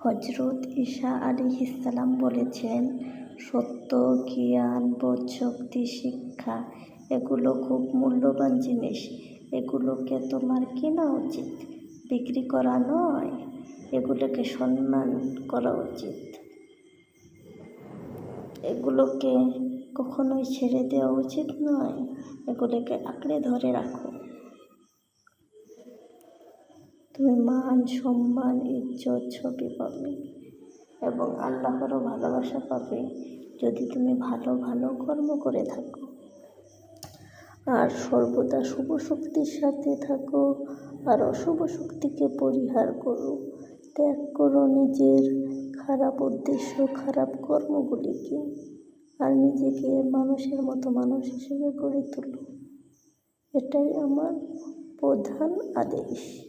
হযরত ঈসা আলাইহিসসালাম বলেছেন, সত্য, জ্ঞান, বোধশক্তি, শিক্ষা এগুলো খুব মূল্যবান জিনিস। এগুলোকে তোমার কেনা উচিত, বিক্রি করা নয়। এগুলোকে সম্মান করা উচিত। এগুলোকে কখনোই ছেড়ে দেওয়া উচিত নয়। এগুলোকে আঁকড়ে ধরে রাখো। তুমি মান, সম্মান, ইজ্জত সবই পাবে এবং আল্লাহরও ভালোবাসা পাবে যদি তুমি ভালো ভালো কর্ম করে থাকো আর সর্বদা শুভ শক্তির সাথে থাকো আর অশুভ শক্তিকে পরিহার করো। ত্যাগ করো নিজের খারাপ উদ্দেশ্য, খারাপ কর্মগুলিকে আর নিজেকে মানুষের মতো মানুষ হিসেবে গড়ে তোলো। এটাই আমার প্রধান আদেশ।